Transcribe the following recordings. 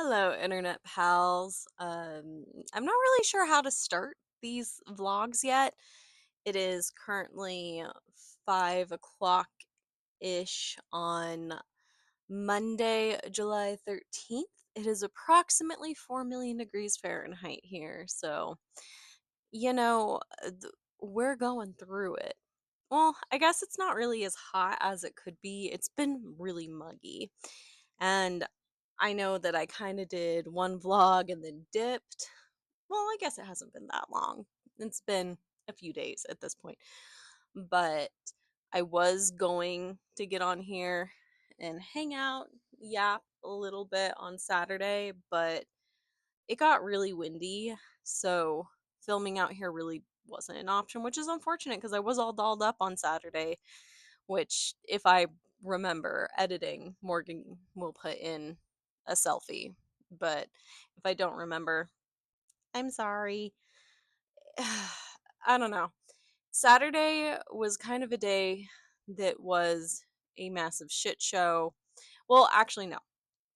Hello, internet pals. I'm not really sure how to start these vlogs yet. It is currently 5 o'clock ish on Monday, July 13th. It is approximately 4 million degrees Fahrenheit here. So, you know, uh, th- we're going through it. Well, I guess it's not really as hot as it could be. It's been really muggy. And I know that I kind of did one vlog and then dipped. Well, I guess it hasn't been that long. It's been a few days at this point. But I was going to get on here and hang out, yap a little bit on Saturday, but it got really windy. So filming out here really wasn't an option, which is unfortunate because I was all dolled up on Saturday, which, if I remember editing, Morgan will put in a selfie. But if I don't remember, I'm sorry. I don't know. Saturday was kind of a day that was a massive shit show. Well, actually, no.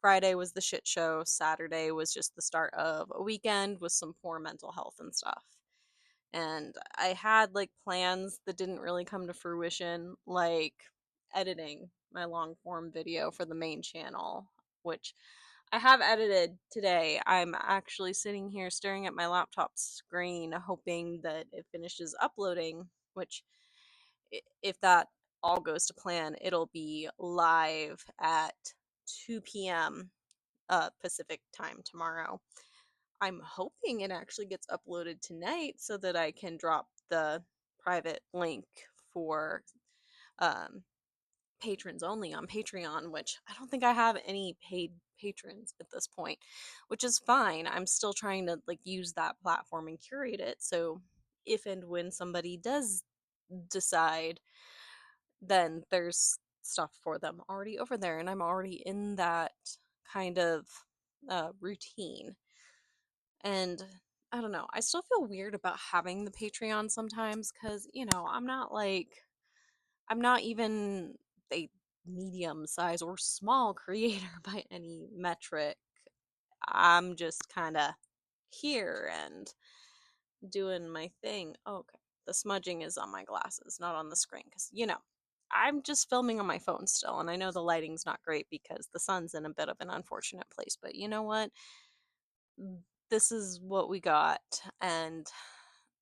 Friday was the shit show. Saturday was just the start of a weekend with some poor mental health and stuff. And I had like plans that didn't really come to fruition, like editing my long form video for the main channel, which I have edited today. I'm actually sitting here staring at my laptop screen, hoping that it finishes uploading, which, if that all goes to plan, it'll be live at 2 p.m. Pacific time tomorrow. I'm hoping it actually gets uploaded tonight so that I can drop the private link for um, patrons only on Patreon, which I don't think I have any paid patrons at this point, which is fine. I'm still trying to like use that platform and curate it. So if and when somebody does decide, then there's stuff for them already over there, and I'm already in that kind of routine. And I don't know, I still feel weird about having the Patreon sometimes because, I'm not even a medium size or small creator by any metric. I'm just kind of here and doing my thing. Oh, okay. The smudging is on my glasses, not on the screen, because, I'm just filming on my phone still, and I know the lighting's not great because the sun's in a bit of an unfortunate place, but you know what? This is what we got, and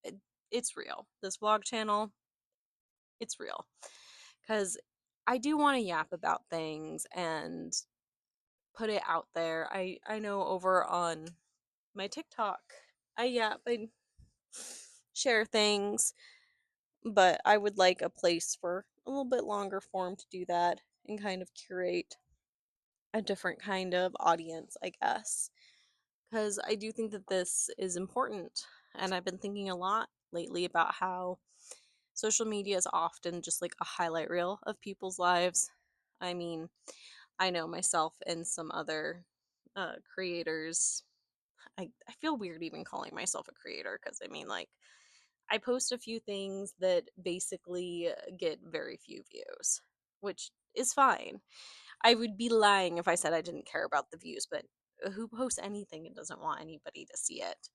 it, it's real. This vlog channel, it's real. Because I do want to yap about things and put it out there. I know over on my TikTok, I yap, I share things, but I would like a place for a little bit longer form to do that and kind of curate a different kind of audience, I guess. Because I do think that this is important. And I've been thinking a lot lately about how social media is often just like a highlight reel of people's lives. I mean, I know myself and some other creators. I feel weird even calling myself a creator because I mean, like, I post a few things that basically get very few views, which is fine. I would be lying if I said I didn't care about the views, but who posts anything and doesn't want anybody to see it?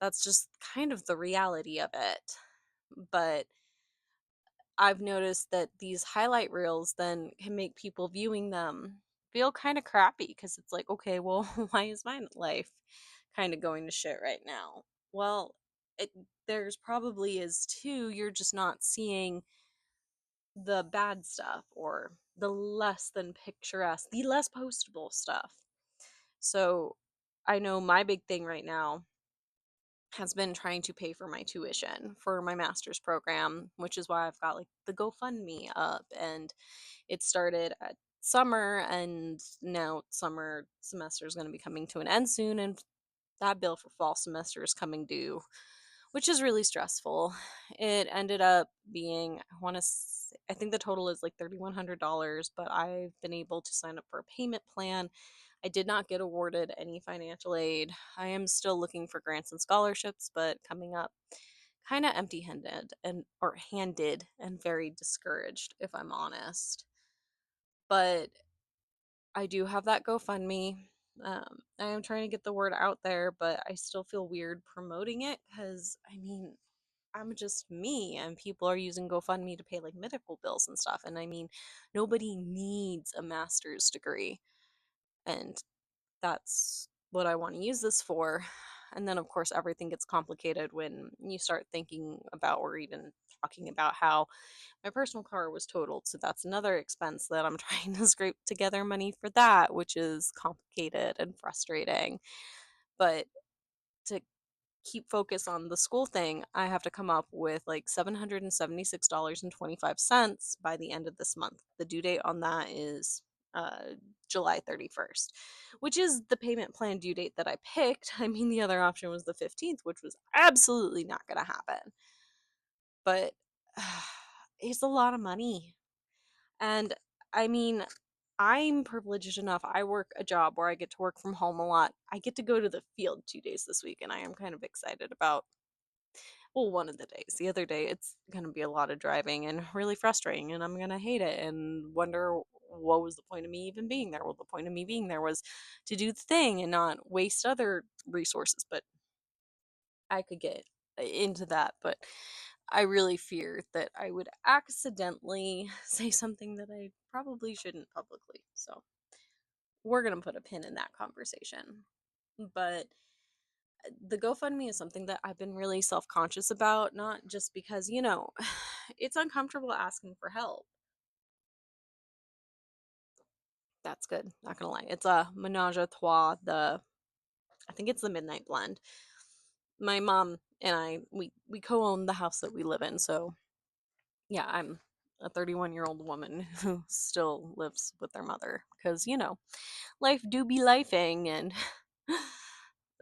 That's just kind of the reality of it. But I've noticed that these highlight reels then can make people viewing them feel kind of crappy because it's like, okay, well, why is my life kind of going to shit right now? Well, it there's probably is too. You're just not seeing the bad stuff or the less than picturesque, the less postable stuff. So I know my big thing right now has been trying to pay for my tuition for my master's program, which is why I've got like the GoFundMe up, and it started at summer, and now summer semester is going to be coming to an end soon, and that bill for fall semester is coming due, which is really stressful. It ended up being, I think the total is like $3,100, but I've been able to sign up for a payment plan. I did not get awarded any financial aid. I am still looking for grants and scholarships, but coming up kind of empty-handed and very discouraged, if I'm honest. But I do have that GoFundMe. I am trying to get the word out there, but I still feel weird promoting it because I mean, I'm just me, and people are using GoFundMe to pay like medical bills and stuff. And I mean, nobody needs a master's degree, and that's what I want to use this for. And then, of course, everything gets complicated when you start thinking about or even talking about how my personal car was totaled. So that's another expense that I'm trying to scrape together money for that, which is complicated and frustrating. But to keep focus on the school thing, I have to come up with like $776.25 by the end of this month. The due date on that is July 31st, which is the payment plan due date that I picked. I mean, the other option was the 15th, which was absolutely not going to happen. But it's a lot of money. And I mean, I'm privileged enough. I work a job where I get to work from home a lot. I get to go to the field 2 days this week, and I am kind of excited about, well, one of the days. The other day, it's going to be a lot of driving and really frustrating, and I'm going to hate it and wonder what was the point of me even being there. Well, the point of me being there was to do the thing and not waste other resources, but I could get into that. But I really fear that I would accidentally say something that I probably shouldn't publicly. So we're going to put a pin in that conversation. But the GoFundMe is something that I've been really self conscious about, not just because, it's uncomfortable asking for help. That's good. Not gonna lie. It's a Menage a Trois, I think it's the Midnight Blend. My mom and I, we co-own the house that we live in. So yeah, I'm a 31-year-old woman who still lives with their mother because, life do be lifing and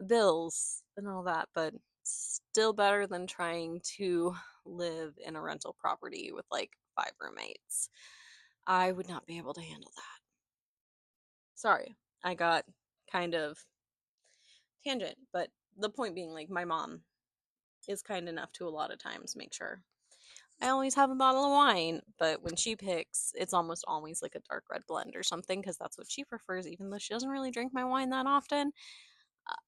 bills and all that, but still better than trying to live in a rental property with like 5 roommates. I would not be able to handle that. Sorry, I got kind of tangent, but the point being, like, my mom is kind enough to a lot of times make sure I always have a bottle of wine, but when she picks, it's almost always like a dark red blend or something because that's what she prefers, even though she doesn't really drink my wine that often.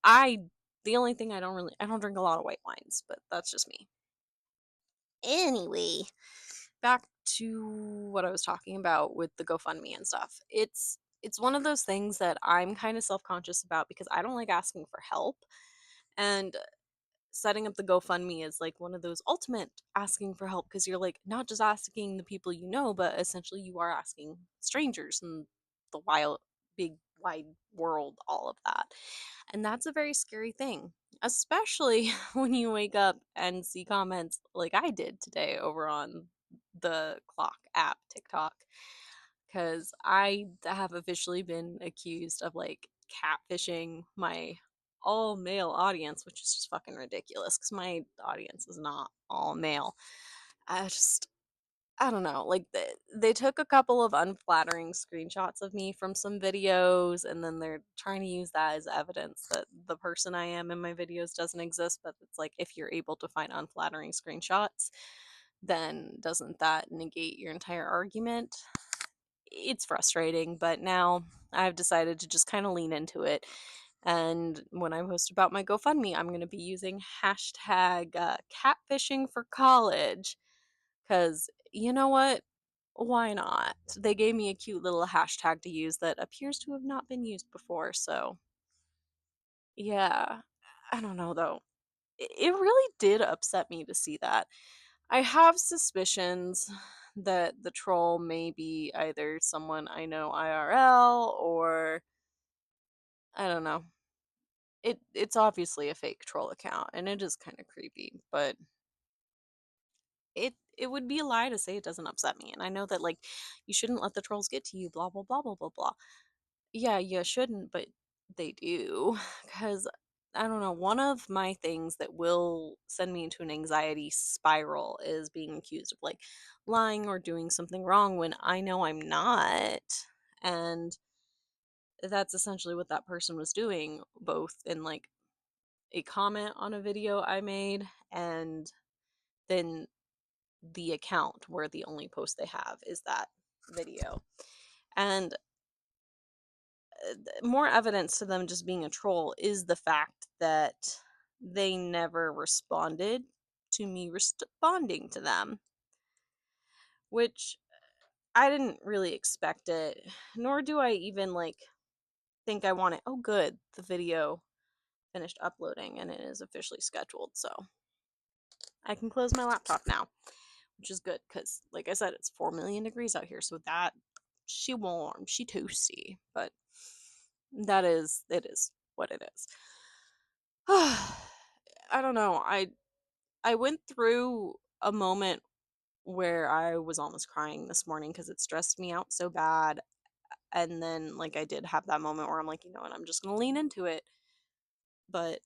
I the only thing I don't drink a lot of white wines, but that's just me. Anyway, back to what I was talking about with the GoFundMe and stuff. It's one of those things that I'm kind of self-conscious about because I don't like asking for help. And setting up the GoFundMe is like one of those ultimate asking for help because you're like not just asking the people you know, but essentially you are asking strangers in the wild, big, wide world, all of that. And that's a very scary thing, especially when you wake up and see comments like I did today over on the Clock app, TikTok, because I have officially been accused of like catfishing my all male audience, which is just fucking ridiculous because my audience is not all male. I just, I don't know. Like, they took a couple of unflattering screenshots of me from some videos, and then they're trying to use that as evidence that the person I am in my videos doesn't exist. But it's like, if you're able to find unflattering screenshots, then doesn't that negate your entire argument? It's frustrating, but now I've decided to just kind of lean into it. And when I post about my GoFundMe, I'm going to be using hashtag catfishing for college because you know what? Why not? They gave me a cute little hashtag to use that appears to have not been used before. So, yeah, I don't know though. It really did upset me to see that. I have suspicions that the troll may be either someone I know IRL or I don't know. It's obviously a fake troll account and it is kind of creepy, but it would be a lie to say it doesn't upset me. And I know that like you shouldn't let the trolls get to you, blah blah blah blah blah blah. Yeah, you shouldn't, but they do. Because I don't know, one of my things that will send me into an anxiety spiral is being accused of like lying or doing something wrong when I know I'm not. And that's essentially what that person was doing, both in like a comment on a video I made and then the account where the only post they have is that video. And more evidence to them just being a troll is the fact that they never responded to me responding to them, which I didn't really expect it, nor do I even like think I want it. Oh, good, the video finished uploading and it is officially scheduled, so I can close my laptop now, which is good because, like I said, it's 4 million degrees out here, so that she warm, she toasty, but it is what it is. I don't know. I went through a moment where I was almost crying this morning because it stressed me out so bad. And then, like, I did have that moment where I'm like, you know what, I'm just gonna lean into it. But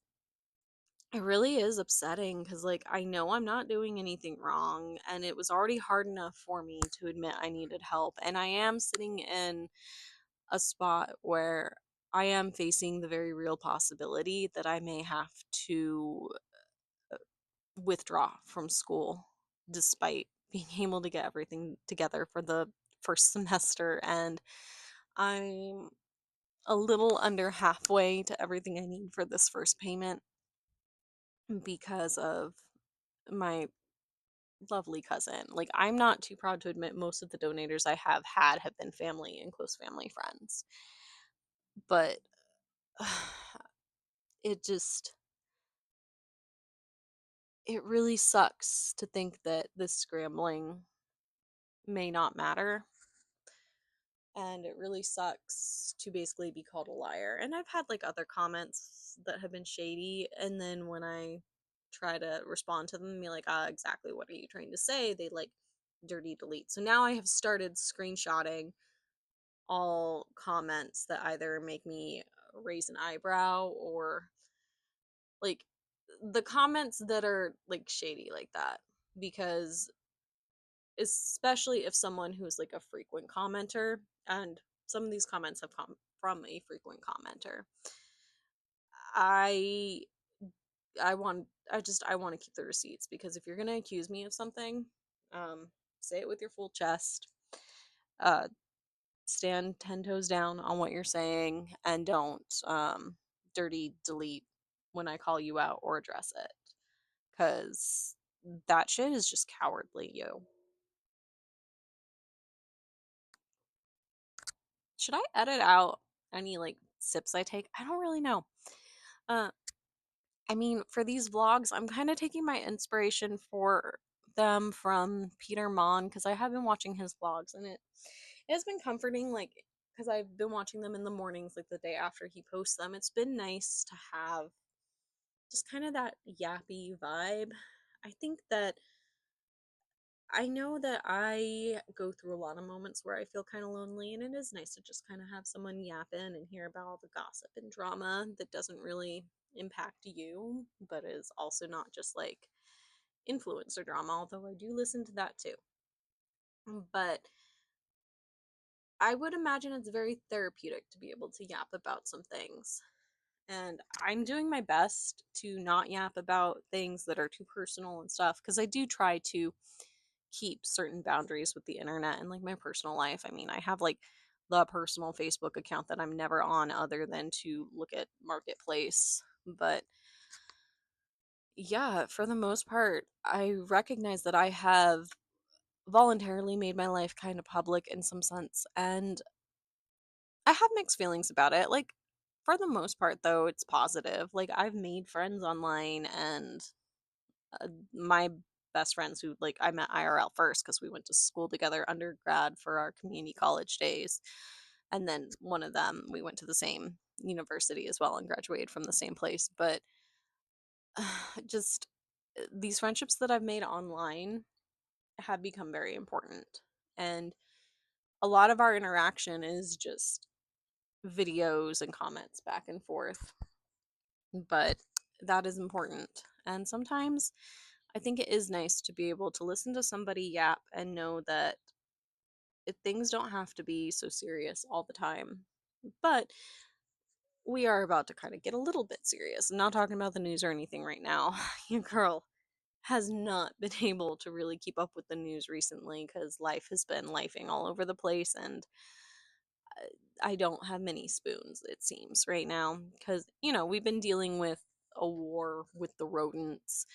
it really is upsetting because, like, I know I'm not doing anything wrong, and it was already hard enough for me to admit I needed help. And I am sitting in a spot where I am facing the very real possibility that I may have to withdraw from school despite being able to get everything together for the first semester. And I'm a little under halfway to everything I need for this first payment because of my lovely cousin. Like, I'm not too proud to admit most of the donators I have been family and close family friends. But it just it really sucks to think that this scrambling may not matter, and it really sucks to basically be called a liar. And I've had like other comments that have been shady, and then when I try to respond to them and be like, exactly what are you trying to say, they like dirty delete. So now I have started screenshotting all comments that either make me raise an eyebrow or like the comments that are like shady like that, because especially if someone who's like a frequent commenter, and some of these comments have come from a frequent commenter, i I want to keep the receipts, because if you're going to accuse me of something, um say it with your full chest, uh stand 10 toes down on what you're saying, and don't dirty delete when I call you out or address it, because that shit is just cowardly. You should I edit out any like sips I take? I don't really know. Uh, I mean, for these vlogs, I'm kind of taking my inspiration for them from Peter Mon, because I have been watching his vlogs, and it has been comforting, like, because I've been watching them in the mornings, like the day after he posts them. It's been nice to have just kind of that yappy vibe. I think that I know that I go through a lot of moments where I feel kind of lonely, and it is nice to just kind of have someone yap in and hear about all the gossip and drama that doesn't really impact you, but is also not just like influencer drama, although I do listen to that too. But I would imagine it's very therapeutic to be able to yap about some things. And I'm doing my best to not yap about things that are too personal and stuff, because I do try to keep certain boundaries with the internet and like my personal life. I mean, I have like the personal Facebook account that I'm never on other than to look at Marketplace. But yeah, for the most part, I recognize that I have voluntarily made my life kind of public in some sense, and I have mixed feelings about it. Like, for the most part, though, it's positive. Like, I've made friends online, and my best friends who like I met IRL first because we went to school together undergrad for our community college days. And then one of them, we went to the same university as well and graduated from the same place. But just these friendships that I've made online have become very important. And a lot of our interaction is just videos and comments back and forth. But that is important. And sometimes I think it is nice to be able to listen to somebody yap and know that things don't have to be so serious all the time. But we are about to kind of get a little bit serious. I'm not talking about the news or anything right now. Your girl has not been able to really keep up with the news recently because life has been lifing all over the place, and I don't have many spoons, it seems, right now. Because, we've been dealing with a war with the rodents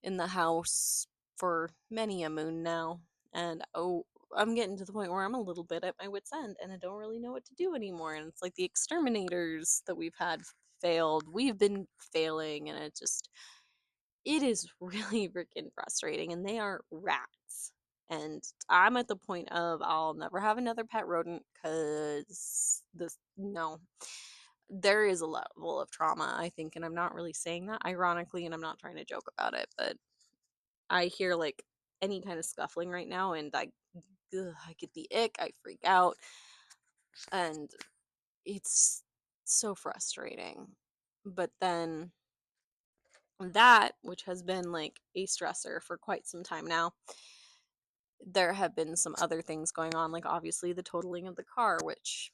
in the house for many a moon now. And oh, I'm getting to the point where I'm a little bit at my wit's end and I don't really know what to do anymore. And it's like the exterminators that we've had failed. We've been failing, and it is really freaking frustrating. And they are rats. And I'm at the point of I'll never have another pet rodent because no. There is a level of trauma, I think, and I'm not really saying that ironically, and I'm not trying to joke about it, but I hear like any kind of scuffling right now, and I get the ick, I freak out, and it's so frustrating. But then that, which has been like a stressor for quite some time now, there have been some other things going on, like obviously the totaling of the car, which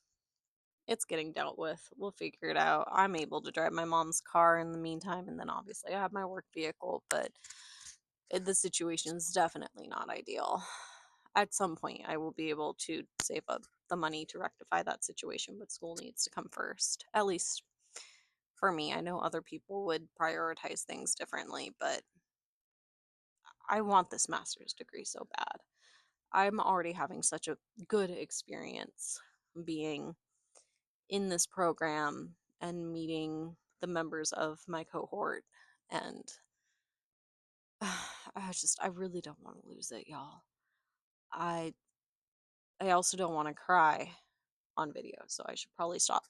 it's getting dealt with. We'll figure it out. I'm able to drive my mom's car in the meantime, and then obviously I have my work vehicle, but the situation is definitely not ideal. At some point, I will be able to save up the money to rectify that situation, but school needs to come first. At least for me. I know other people would prioritize things differently, but I want this master's degree so bad. I'm already having such a good experience being in this program and meeting the members of my cohort, and I really don't want to lose it, y'all. I I also don't want to cry on video, so I should probably stop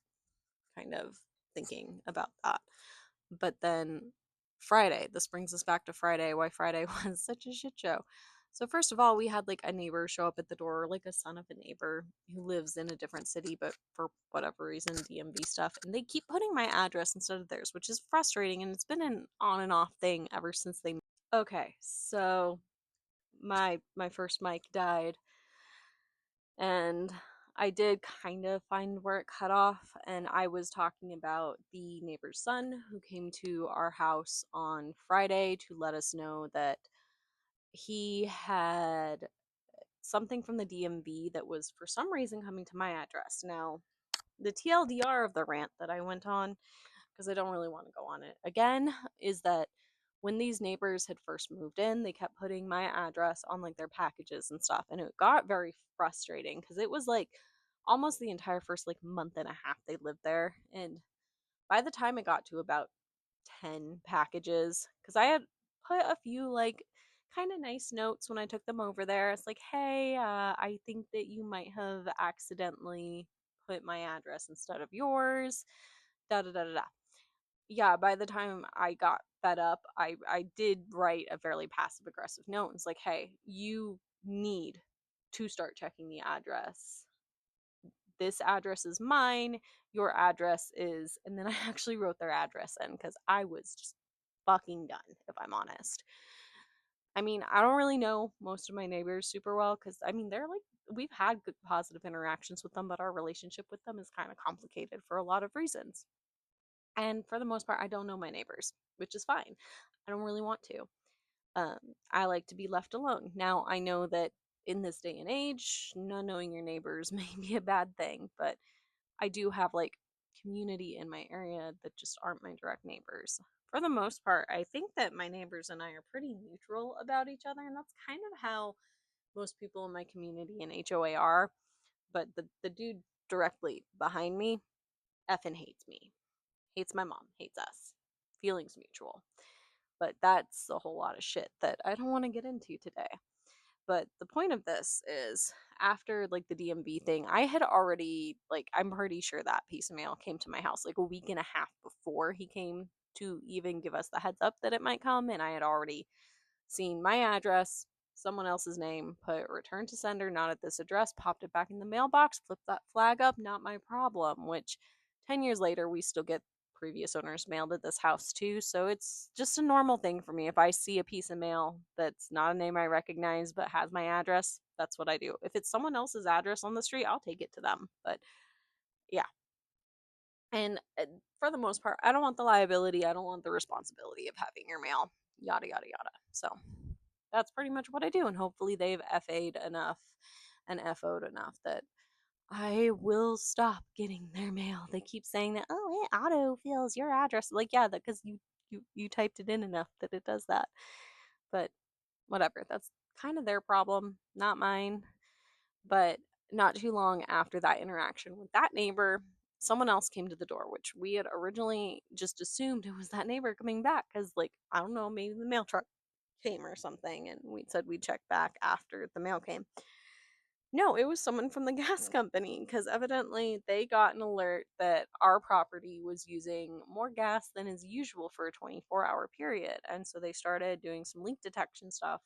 kind of thinking about that. But then Friday, this brings us back to Friday, why Friday was such a shit show. So first of all, we had like a neighbor show up at the door, like a son of a neighbor who lives in a different city, but for whatever reason, DMV stuff, and they keep putting my address instead of theirs, which is frustrating, and it's been an on and off thing ever since they. Okay, so my first mic died, and I did kind of find where it cut off, and I was talking about the neighbor's son who came to our house on Friday to let us know that he had something from the DMV that was for some reason coming to my address. Now, the TLDR of the rant that I went on, because I don't really want to go on it again, is that when these neighbors had first moved in, they kept putting my address on like their packages and stuff, and it got very frustrating because it was like almost the entire first like month and a half they lived there, and by the time it got to about 10 packages, because I had put a few like kind of nice notes when I took them over there. It's like, hey, I think that you might have accidentally put my address instead of yours. Da da da da da. Yeah, by the time I got fed up, I did write a fairly passive aggressive note. It's like, hey, you need to start checking the address. This address is mine, your address is, and then I actually wrote their address in because I was just fucking done, if I'm honest. I mean, I don't really know most of my neighbors super well because I mean, they're like, we've had good positive interactions with them, but our relationship with them is kind of complicated for a lot of reasons. And for the most part, I don't know my neighbors, which is fine. I don't really want to. Um, I like to be left alone. Now, I know that in this day and age, not knowing your neighbors may be a bad thing, but I do have like community in my area that just aren't my direct neighbors. For the most part, I think that my neighbors and I are pretty neutral about each other, and that's kind of how most people in my community and HOA are. But the dude directly behind me effing hates me, hates my mom, hates us. Feelings mutual. But that's a whole lot of shit that I don't want to get into today. But the point of this is after like the DMV thing, I had already like I'm pretty sure that piece of mail came to my house like a week and a half before he came to even give us the heads up that it might come, and I had already seen my address, someone else's name, put return to sender, not at this address, popped it back in the mailbox, flipped that flag up, not my problem, which 10 years later we still get previous owners mailed at this house too. So it's just a normal thing for me. If I see a piece of mail that's not a name I recognize but has my address, that's what I do. If it's someone else's address on the street, I'll take it to them. But yeah. And for the most part, I don't want the liability. I don't want the responsibility of having your mail, yada, yada, yada. So that's pretty much what I do. And hopefully they've FA'd enough and FO'd enough that I will stop getting their mail. They keep saying that, oh, it auto fills your address. Like, yeah, that because you typed it in enough that it does that. But whatever, that's kind of their problem, not mine. But not too long after that interaction with that neighbor, someone else came to the door, which we had originally just assumed it was that neighbor coming back because, like, I don't know, maybe the mail truck came or something, and we said we'd check back after the mail came. No, it was someone from the gas company because evidently they got an alert that our property was using more gas than is usual for a 24-hour period. And so they started doing some leak detection stuff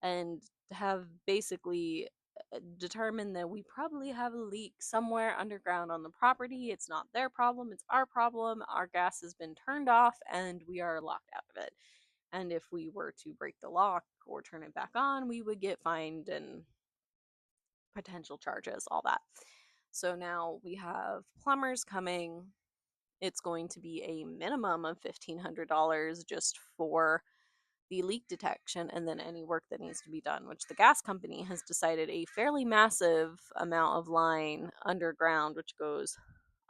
and have basically determined that we probably have a leak somewhere underground on the property. It's not their problem, it's our problem. Our gas has been turned off and we are locked out of it. And if we were to break the lock or turn it back on, we would get fined and potential charges, all that. So now we have plumbers coming. It's going to be a minimum of $1,500 just for the leak detection and then any work that needs to be done, which the gas company has decided a fairly massive amount of line underground, which goes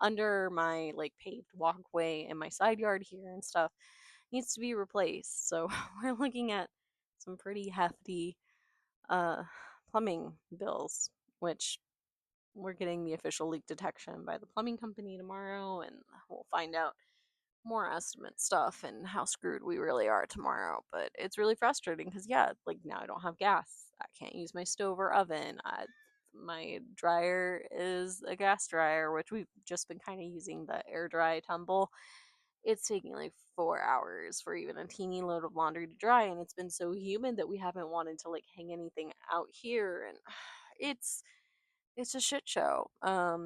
under my like paved walkway in my side yard here and stuff, needs to be replaced. So we're looking at some pretty hefty uh plumbing bills, which we're getting the official leak detection by the plumbing company tomorrow, and we'll find out more estimate stuff and how screwed we really are tomorrow. But it's really frustrating because, yeah, like now I don't have gas. I can't use my stove or oven. My dryer is a gas dryer, which we've just been kind of using the air dry tumble. It's taking like 4 hours for even a teeny load of laundry to dry, and it's been so humid that we haven't wanted to like hang anything out here, and it's it's a shit show. I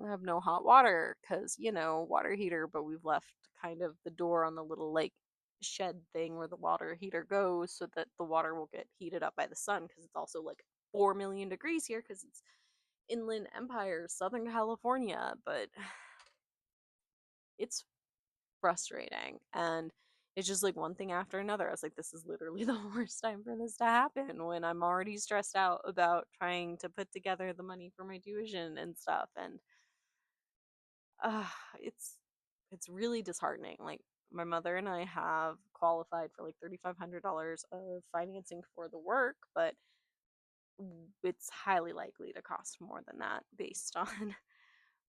have no hot water because, water heater, but we've left kind of the door on the little like shed thing where the water heater goes so that the water will get heated up by the sun because it's also like 4 million degrees here because it's Inland Empire, Southern California. But it's frustrating. And it's just like one thing after another. I was like, this is literally the worst time for this to happen when I'm already stressed out about trying to put together the money for my tuition and stuff. And uh, it's it's really disheartening. Like my mother and I have qualified for like $3,500 of financing for the work, but it's highly likely to cost more than that based on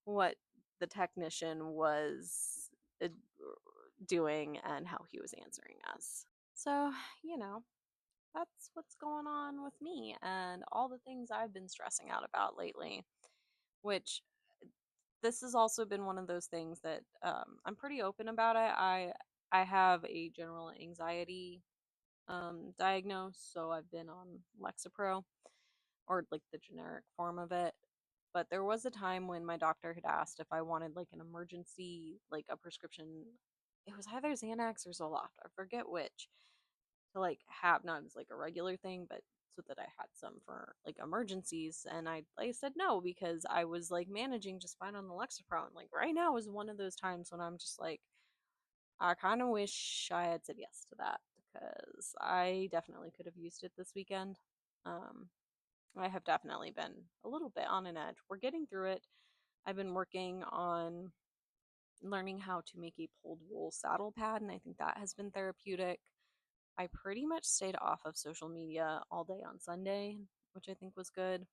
what the technician was uh, doing and how he was answering us. So, you know, that's what's going on with me and all the things I've been stressing out about lately, which this has also been one of those things that I'm pretty open about it. I have a general anxiety diagnosis, so I've been on Lexapro or like the generic form of it. But there was a time when my doctor had asked if I wanted like an emergency, like a prescription. It was either Xanax or Zoloft. I forget which to like have not as like a regular thing, but so that I had some for like emergencies. And I said no because I was like managing just fine on the Lexapro. And like right now is one of those times when I'm just like, I kind of wish I had said yes to that because I definitely could have used it this weekend. Um, I have definitely been a little bit on an edge. We're getting through it. I've been working on learning how to make a pulled wool saddle pad, and I think that has been therapeutic. I pretty much stayed off of social media all day on Sunday, which I think was good.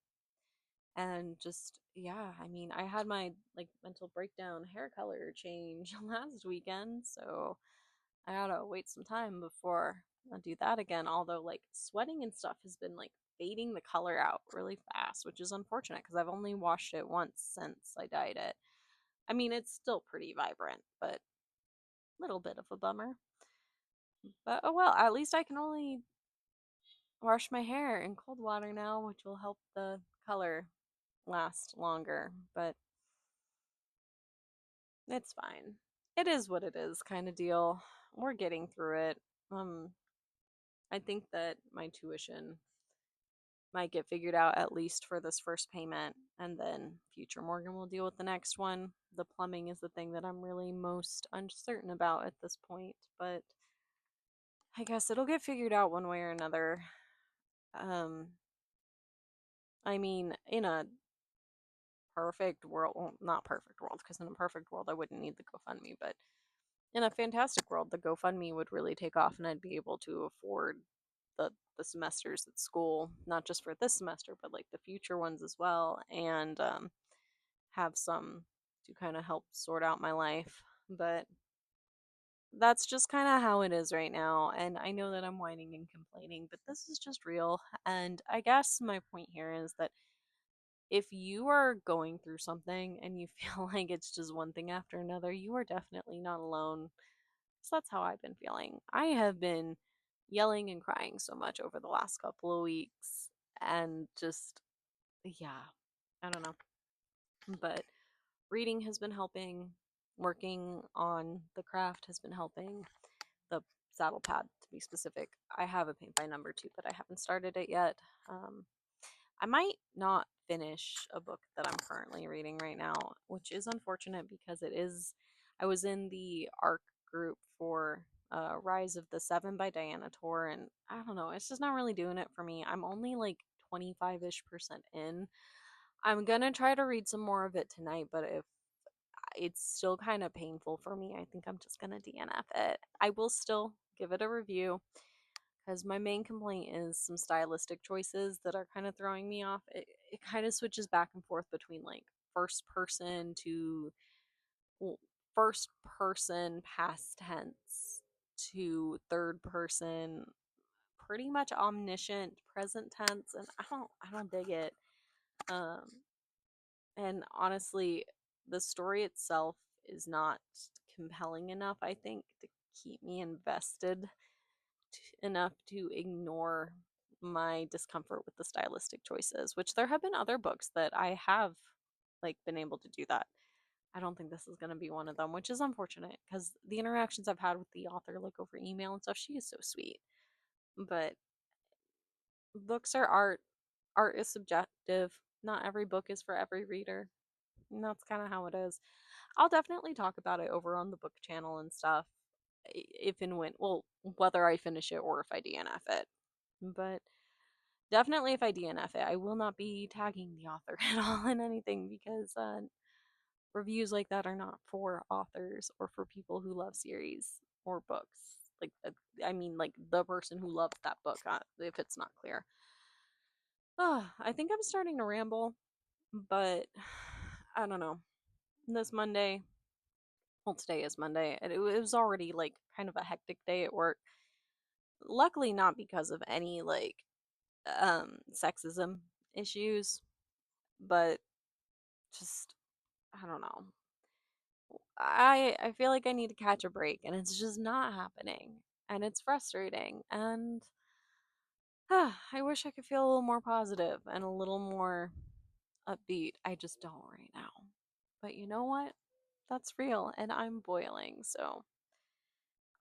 And just, yeah, I mean, I had my like mental breakdown hair color change last weekend, so I gotta wait some time before I do that again. Although, like, sweating and stuff has been like fading the color out really fast, which is unfortunate because I've only washed it once since I dyed it. I mean, it's still pretty vibrant, but a little bit of a bummer. But oh well, at least I can only wash my hair in cold water now, which will help the color last longer. But it's fine. It is what it is, kind of deal. We're getting through it. Um, I think that my tuition might get figured out at least for this first payment, and then future Morgan will deal with the next one. The plumbing is the thing that I'm really most uncertain about at this point, but I guess it'll get figured out one way or another. Um, I mean, in a perfect world, well, not perfect world, because in a perfect world I wouldn't need the GoFundMe, but in a fantastic world, the GoFundMe would really take off and I'd be able to afford the semesters at school, not just for this semester, but like the future ones as well, and have some to kind of help sort out my life. But that's just kind of how it is right now. And I know that I'm whining and complaining, but this is just real. And I guess my point here is that if you are going through something and you feel like it's just one thing after another, you are definitely not alone. So that's how I've been feeling. I have been yelling and crying so much over the last couple of weeks and just, yeah, I don't know. But reading has been helping, working on the craft has been helping, the saddle pad to be specific. I have a paint by number two, but I haven't started it yet. Um, I might not finish a book that I'm currently reading right now, which is unfortunate because it is. I was in the ARC group for Rise of the Seven by Diana Tor, and I don't know, it's just not really doing it for me. I'm only like 25-ish% in. I'm gonna try to read some more of it tonight, but if it's still kind of painful for me, I think I'm just gonna DNF it. I will still give it a review because my main complaint is some stylistic choices that are kind of throwing me off. It kind of switches back and forth between like first person to, well, first person past tense to third person, pretty much omniscient present tense, and I don't dig it. Um, and honestly, the story itself is not compelling enough, I think, to keep me invested enough to ignore my discomfort with the stylistic choices, which there have been other books that I have like been able to do that. I don't think this is going to be one of them, which is unfortunate because the interactions I've had with the author, like over email and stuff, she is so sweet. But books are art. Art is subjective. Not every book is for every reader. And that's kind of how it is. I'll definitely talk about it over on the book channel and stuff if and when, well, whether I finish it or if I DNF it. But definitely if I DNF it, I will not be tagging the author at all in anything because reviews like that are not for authors or for people who love series or books. Like, I mean, like the person who loves that book, if it's not clear. I think I'm starting to ramble, but I don't know. This Monday, well, today is Monday, and it was already like kind of a hectic day at work. Luckily, not because of any like sexism issues, but just I don't know. I feel like I need to catch a break and it's just not happening and it's frustrating and I wish I could feel a little more positive and a little more upbeat. I just don't right now. But you know what? That's real and I'm boiling. So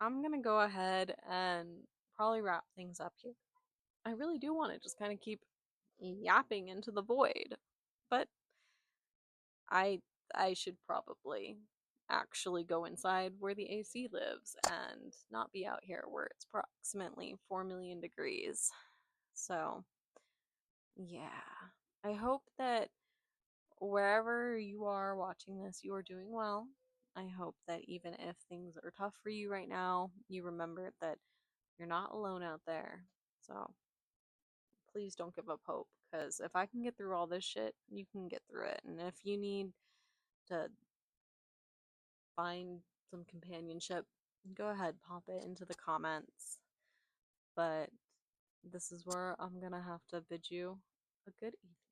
I'm going to go ahead and probably wrap things up here. I really do want to just kind of keep yapping into the void. But I I should probably actually go inside where the AC lives and not be out here where it's approximately 4 million degrees. So, yeah. I hope that wherever you are watching this, you are doing well. I hope that even if things are tough for you right now, you remember that you're not alone out there. So, please don't give up hope because if I can get through all this shit, you can get through it. And if you need to find some companionship, go ahead, pop it into the comments. But this is where I'm gonna have to bid you a good evening.